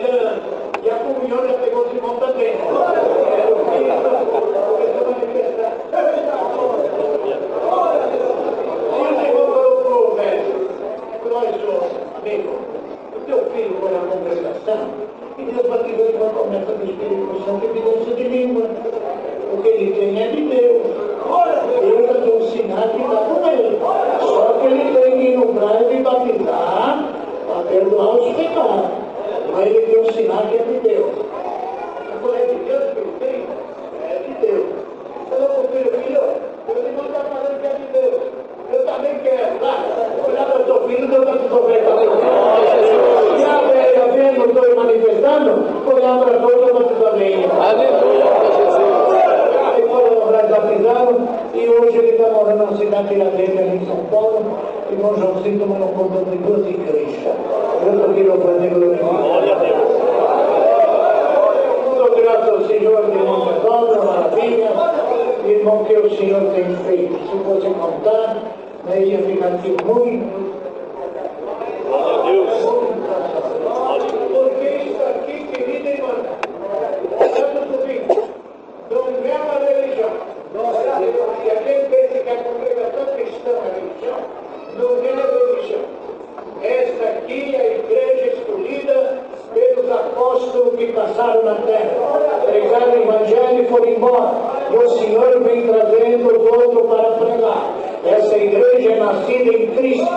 Speaker 6: e a comunhão já pegou E Deus vai dizer com a promessa do Espírito Santo evidência de língua. O que ele tem é de Deus. Deus é um sinal que dá com ele. Só que ele tem que ir no praio e batizar para perdoar os pecados. Mas ele tem um sinal que é de Deus. Agora é de Deus que ele tem? É de Deus. Falou para o filho, ele não está falando que é de Deus. Eu também quero. Olhar para o teu filho, Deus vai te converter. E a velha vendo, estou manifestando, olhar para todos, eu vou te também. Aleluia, Jesus. Aí foram batizados e hoje ele está morando na cidade de Tiradentes, ali em São Paulo. Irmão Joãozinho tomando conta de 2 igrejas. Eu estou aqui louvando e glorificando. Glória a Deus. Muito graças ao Senhor, irmão Pedro, maravilha. Irmão, que o Senhor tem feito. Se fosse contar, né, ia ficar aqui muito.
Speaker 7: Glória a Deus.
Speaker 6: Porque isso aqui, querido irmão, tanto domingo, não é uma religião. E aquele pensa que a congregação cristã é religião, não é religião. Esta aqui é a igreja escolhida pelos apóstolos que passaram na terra, pregaram o evangelho e foram embora. E o Senhor vem trazendo os outros para pregar. Essa igreja é nascida em Cristo.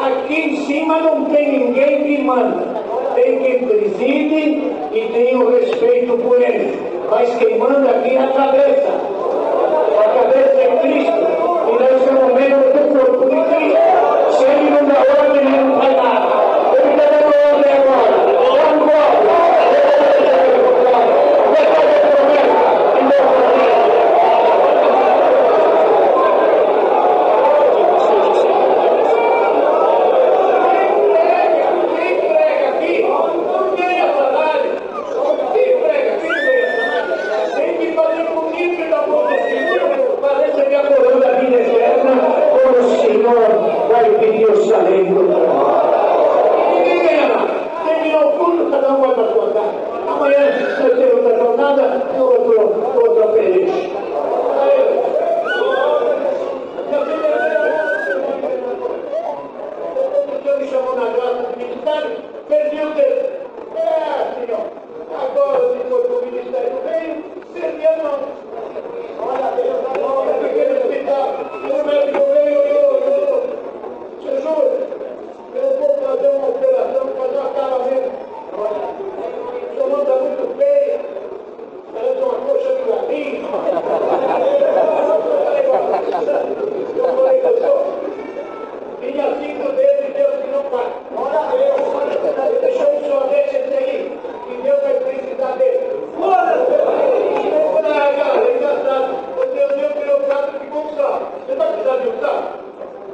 Speaker 6: Aqui em cima não tem ninguém que manda. Tem quem preside e tem o respeito por ele. Mas quem manda aqui é a cabeça. A cabeça é Cristo. E nós somos membros do corpo de Cristo. Se ele não dá ordem, ele não faz nada. Ele está dando ordem agora. Vamos embora. Vai fazer promessa. E não fazer. Vai pedir o salém do trabalho. Ninguém ganha nada. Terminou o culto, cada um vai para a sua casa. Amanhã, se você ter outra jornada, outra feliz. O senhor me chamou na graça do ministério, perdi o dedo. Senhor, agora depois que o ministério veio, perdi a mão. Olha, Deus, agora, naquele hospital, o médico veio e Jesus, eu vou fazer uma operação, fazer uma caramelo. Sua mão está muito feia. Parece uma coxa de galinha. Eu falei, doutor, tinha 5 dedos e Deus que não faz. Olha a Deus, deixou o senhor deixa esse aí, que Deus vai precisar dele. Olha, cara, engraçado. O teu Deus virou o prato que consome. Você vai precisar de um prato?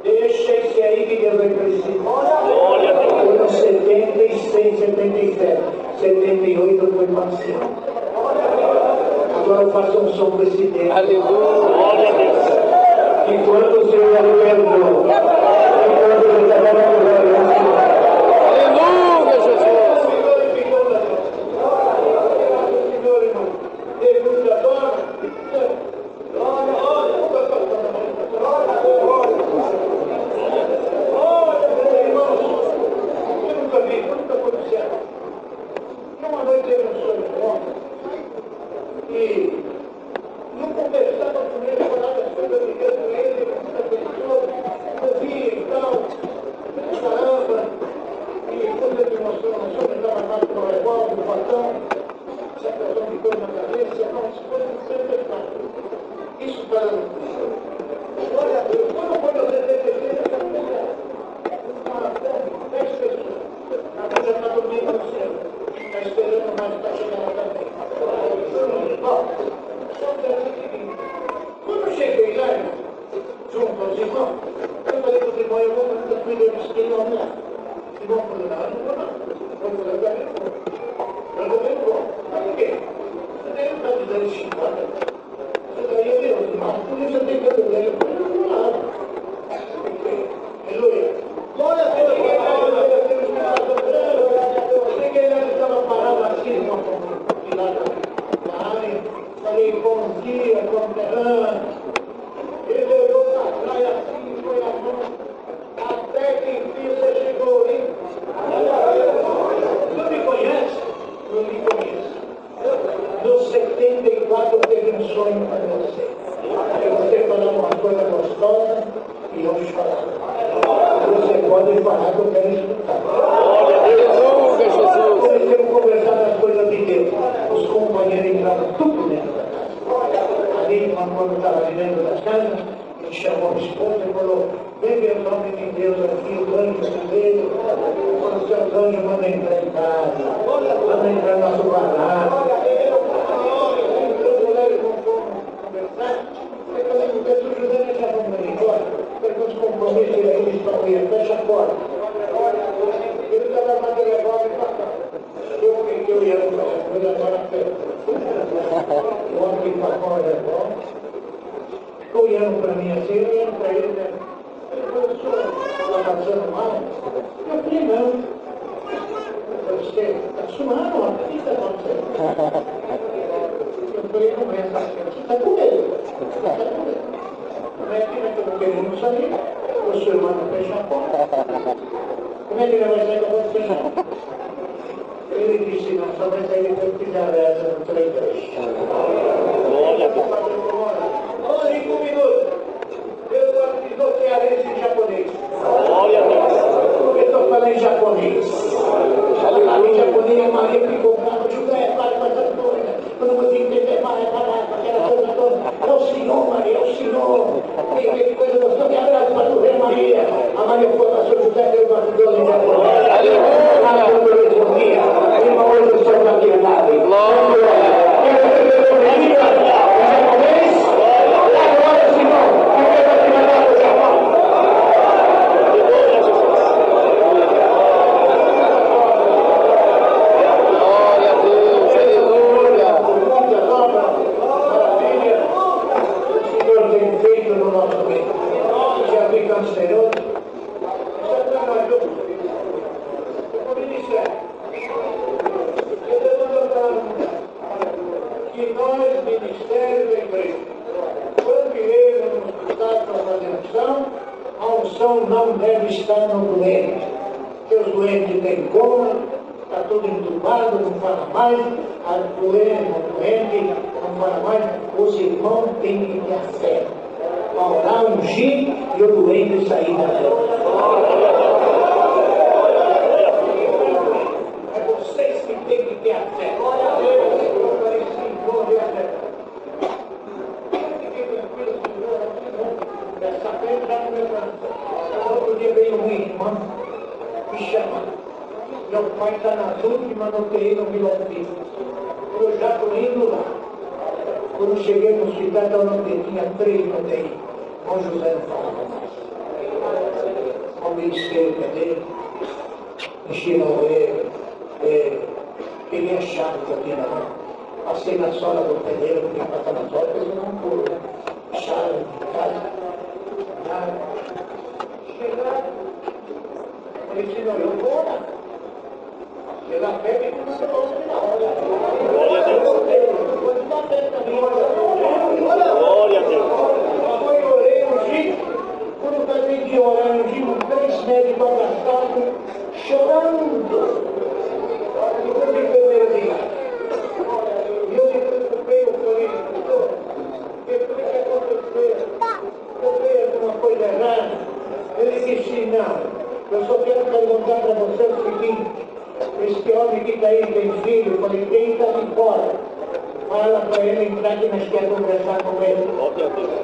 Speaker 6: Deixa esse aí que Deus vai precisar. Olha, foi 76, 77, 78 foi parcial. Agora eu faço um som com esse dedo. Aleluia. Glória a Deus. Enquanto o Senhor me perdoa. Enquanto eu estava na glória. Aleluia, Jesus. O Senhor ficou na glória. O Senhor, irmão. Deus adora. Uma noite teve um sonho bom e não conversava com ele, falava as coisas, ligando com ele, muita pessoa, ouvia e tal, caramba, e quando ele mostrou uma sonho, ele estava mais com o revólver, o botão, separação de coisa na cabeça, não, as coisas sempre fazem. Isso para glória a Deus, quando foi você defender essa mulher? Uma 10 pessoas, a mulher está dormindo no céu. Está esperando mais para chegar lá também. Só que é o seguinte, quando eu cheguei lá, junto aos irmãos, eu falei para os irmãos, eu vou fazer a comida do esquema lá. Os irmãos falaram, não, não vou não. Eu vou fazer o bom. Eu vou ver o bom. Mas por quê? Você nem está dizendo chibata. Você daí é Deus, irmão. Por isso eu tenho que fazer. Eu não vou lá. Aleluia. Glória a Deus. Ele estava parado assim, falei, bom dia, conterrâneo. Ele olhou para trás assim, foi a mão, até que enfim você chegou, hein? chamou a esposa e falou, vem ver os homens de Deus aqui, os anjos de Deus. Quando seus anjos mandam entrar em casa, mandam entrar no nosso barraco. O José já vamos embora, porque os compromissos eles estão aí, fecha a porta. Ele estava na telefone e falou, eu ia para a agora o homem que passou a telefone, ficou olhando para mim assim, eu olhando para ele, né? Ele falou, o senhor está passando mal? Eu falei, não. Você está suando, o que está acontecendo? Eu falei, não é, você está com medo. Está com medo. Como é que eu não querendo sair? O seu irmão não fecha a porta. Como é que ele vai sair da porta fechada? Ele disse, não, só vai sair depois que fizer a reza no 3-2. Olha, 5 minutos. Eu estou cearense em japonês. Eu estou falando em japonês. Em japonês, a Maria ficou brava. José, vai essa coisa. Eu não vou entender mais, aquela coisa toda. É o Senhor, Maria, é o Senhor. Que coisa gostosa. Me abraço para tu ver, Maria. A Maria foi para o Senhor José, deu uma Deus em japonês. Aleluia. Eu respondia. Irmão, hoje eu sou da piedade. Glória. Não deve estar no doente, porque os doentes têm coma, está tudo entubado, não fala mais, a doente não fala mais, os irmãos têm que ter a fé, para orar, ungir e o doente sair da fé. É vocês que têm que ter a fé. Glória a Deus. Eu falei, Senhor, dê a fé. Fiquei tranquilo, Senhor, essa fé já não me cansa. Outro dia veio uma irmã me chamando. Meu pai está nas últimas no UTI no Milofim. Eu já estou indo lá. Quando cheguei no hospital, estava no UTI, tinha 3 no UTI. O José não falava mais. Ao meio esquerdo dele, encheram ele, peguei a chave que eu tinha na mão. Passei na sola do pé dele, porque passar na sola, porque eu não pulo, né? Chave de casa. Ele disse, não, eu vou orar. Pela fé que não se pode na hora. Pode bater também. Glória a Deus. Foi orei um dia, quando eu acabei de orar um dia, 3 médicos abraçados, chorando. E eu me perdi. E eu me preocupei, eu falei, doutor, o que aconteceu? Eu vejo alguma coisa errada. Ele disse, não. Eu só quero perguntar para você o seguinte, esse homem que está aí tem filho, eu falei, quem está de fora? Fala para ele entrar que nós queremos conversar com ele.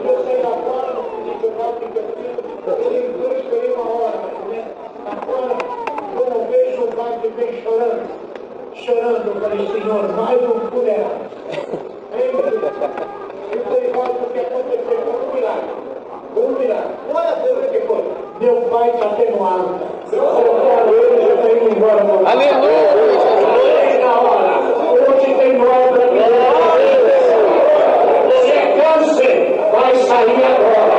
Speaker 6: Eu saí lá fora, no tribunal de Campinas, ele entrou e esperei 1 hora, né? Lá fora, quando eu vejo o pai que vem chorando, eu falei, Senhor, mais um funeral. Eu falei, olha o que aconteceu, vamos virar. Olha Deus o que foi. Meu pai está tendo alta. Eu tenho ido embora. Aleluia! Na hora. Hoje tem hora para mim. Você é câncer, vai sair agora.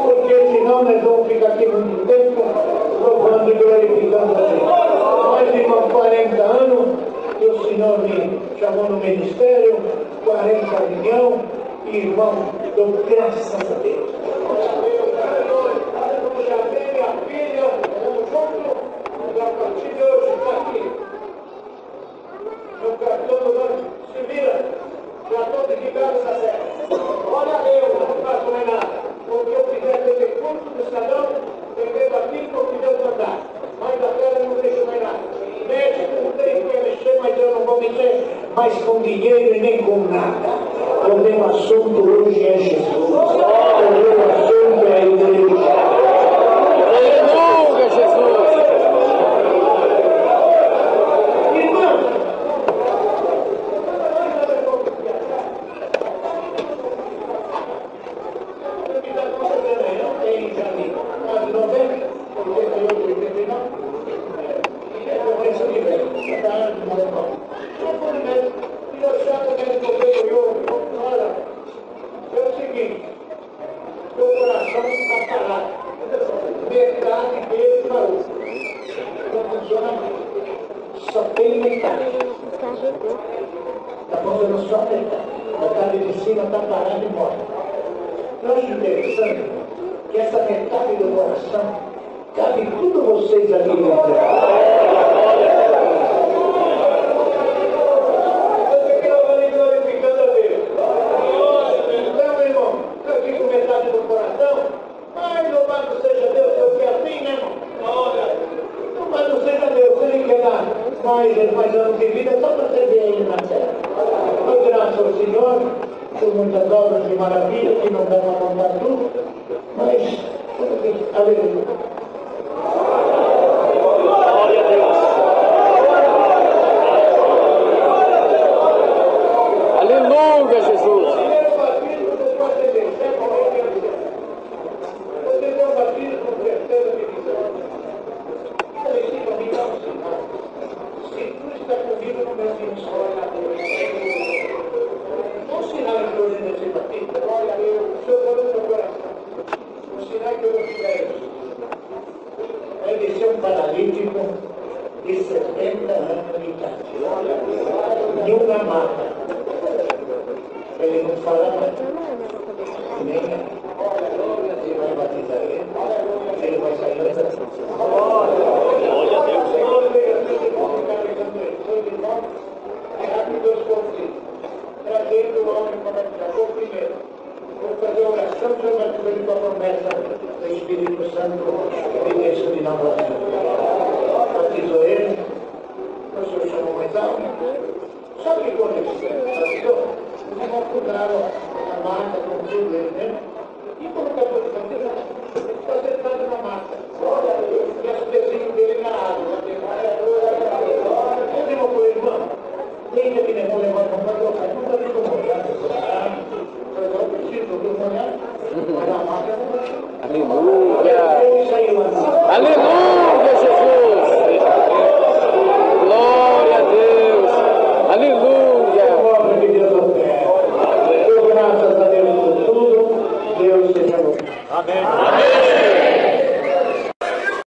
Speaker 6: Porque senão nós vamos ficar aqui muito tempo louvando e glorificando a Deus. Mais de 40 anos que o Senhor me chamou no ministério, 40 milhões, e irmão, dou graças a Deus. Eu chamei minha filha, estamos juntos, e a partir de hoje está aqui. Meu cartão do banco, se vira, já estou dedicado essa terra. Olha eu, não faço mais nada. O que eu quiser ter curso do salão, eu devo aquilo que eu quiser mandar. Mas a terra não deixa mais nada. com nada. O meu assunto hoje é Jesus. O meu assunto é a igreja.
Speaker 7: Aleluia, Jesus.
Speaker 6: Só tem metade. Está fazendo só metade. Metade de cima está parada e morta. Eu acho interessante que essa metade do coração cabe tudo vocês ali dentro. Você quer valer glorificando a Deus? Então, meu irmão, eu aqui com metade do coração, mas louvado seja Deus, eu quero assim, né, irmão? Louvado seja Deus, ele quer dar mais, ele faz anos de vida só para você ver ele na terra. Então, graças ao Senhor, por muitas obras de maravilha, que não dá para contar tudo, mas, aleluia.
Speaker 7: Glória a Deus. Aleluia, Jesus.
Speaker 6: Primeiro batismo, você pode ter certo ou não? Você tem um batismo com terceira divisão. Ele fica me dá um sinal. Se tu está comigo no meu ministério, um sinal de hoje nesse batismo, olha, o Senhor falou no meu coração. O sinal que eu vou te dar é isso. Vai descer um paralítico de 70 anos de idade. De uma mata. Ele não fala nada. Nem você vai batizar ele. Ele vai sair dessa.
Speaker 7: Glória a Deus.
Speaker 6: Trazendo o homem para batizar. Vou primeiro. Vou fazer a oração para batizar ele com a promessa do Espírito Santo e desse de namorado. Batizou ele. O senhor chamou mais alto. Sabe que quando ele batizou? Os irmãos mudaram a mata com tudo ele, né? E como está todo mundo? Está sentado na mata. E os pezinhos dele na água. Eu digo para o irmão, deixa que não levanta para trocar. Não está vindo molhado. Mas eu preciso do molhado. Mas a mata não vai.
Speaker 7: Aleluia.
Speaker 6: Ele saiu assim.
Speaker 7: Aleluia, Jesus. Glória a Deus. Aleluia.
Speaker 6: Glória de Deus ao Pai. Graças a Deus por tudo. Deus seja louvado.
Speaker 7: Amém.